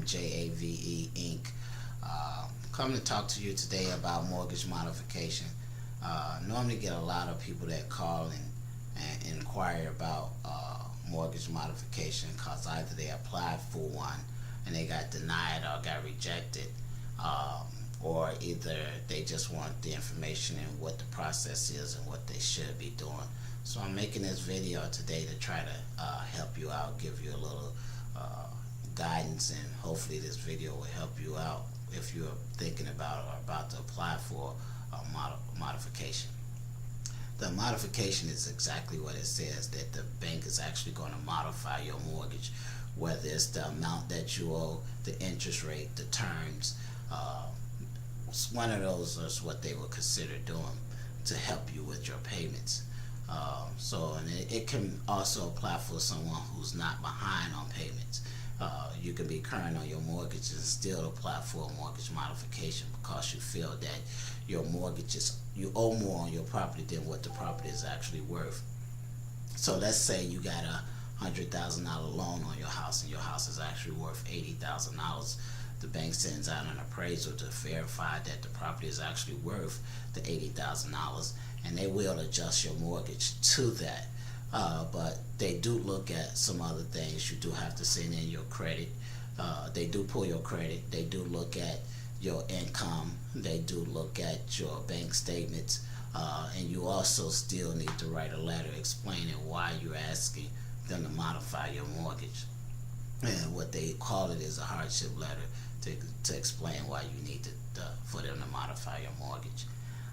from JAVE Inc. Coming to talk to you today about mortgage modification. Normally get a lot of people that call and inquire about mortgage modification because either they applied for one and they got denied or got rejected, or either they just want the information and what the process is and what they should be doing. So I'm making this video today to try to help you out, give you a little guidance, and hopefully this video will help you out if you're thinking about or about to apply for a modification. The modification is exactly what it says, that the bank is actually going to modify your mortgage, whether it's the amount that you owe, the interest rate, the terms. One of those is what they will consider doing to help you with your payments. And it can also apply for someone who's not behind on payments. You can be current on your mortgage and still apply for a mortgage modification because you feel that your mortgage you owe more on your property than what the property is actually worth. So let's say you got a $100,000 loan on your house and your house is actually worth $80,000. The bank sends out an appraisal to verify that the property is actually worth the $80,000, and they will adjust your mortgage to that. But they do look at some other things. You do have to send in your credit. They do pull your credit. They do look at your income. They do look at your bank statements. And you also still need to write a letter explaining why you're asking them to modify your mortgage. And what they call it is a hardship letter to explain why you need for them to modify your mortgage.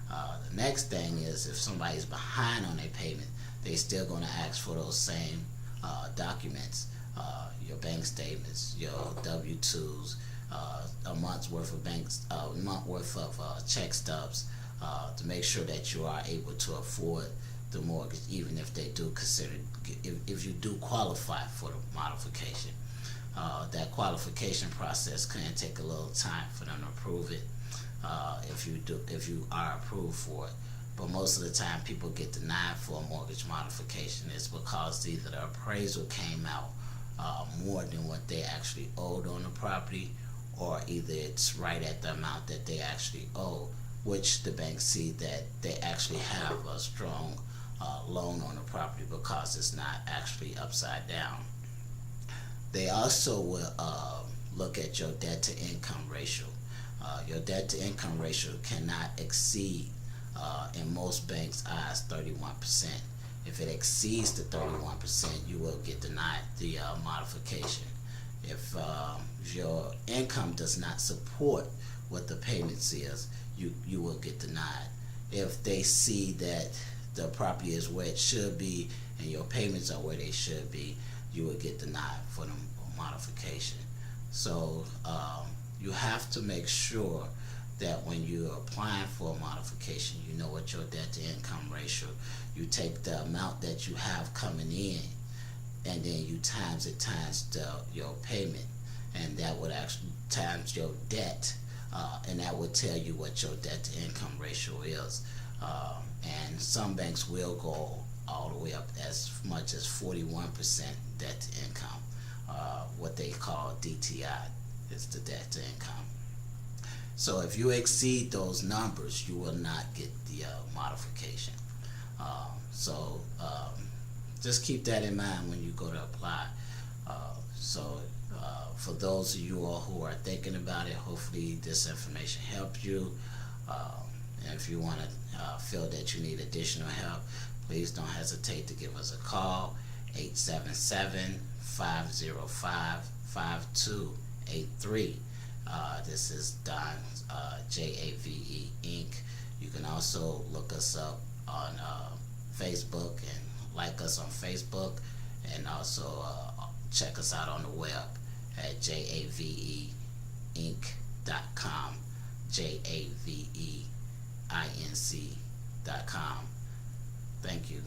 The next thing is, if somebody's behind on their payment, they still going to ask for those same documents, your bank statements, your W-2s, a month worth of check stubs, to make sure that you are able to afford the mortgage, even if they do consider, if you do qualify for the modification. That qualification process can take a little time for them to approve it, if you are approved for it. But most of the time people get denied for a mortgage modification is because either the appraisal came out more than what they actually owed on the property, or either it's right at the amount that they actually owe, which the bank see that they actually have a strong loan on the property because it's not actually upside down. They also will look at your debt to income ratio. Your debt to income ratio cannot exceed, in most banks' eyes, 31%. If it exceeds the 31%, you will get denied the modification. If your income does not support what the payments is, you will get denied. If they see that the property is where it should be and your payments are where they should be, you will get denied for the modification. So you have to make sure that when you're applying for a modification, you know what your debt to income ratio. You take the amount that you have coming in, and then you times it times your payment, and that would actually times your debt, and that would tell you what your debt to income ratio is. And some banks will go all the way up as much as 41% debt to income. What they call DTI is the debt to income. So if you exceed those numbers, you will not get the modification. Just keep that in mind when you go to apply. For those of you all who are thinking about it, hopefully this information helped you. And if you want to feel that you need additional help, please don't hesitate to give us a call, 877-505-5283. This is Don, JAVE Inc. You can also look us up on Facebook and like us on Facebook, and also check us out on the web at javeinc.com, javeinc.com. Thank you.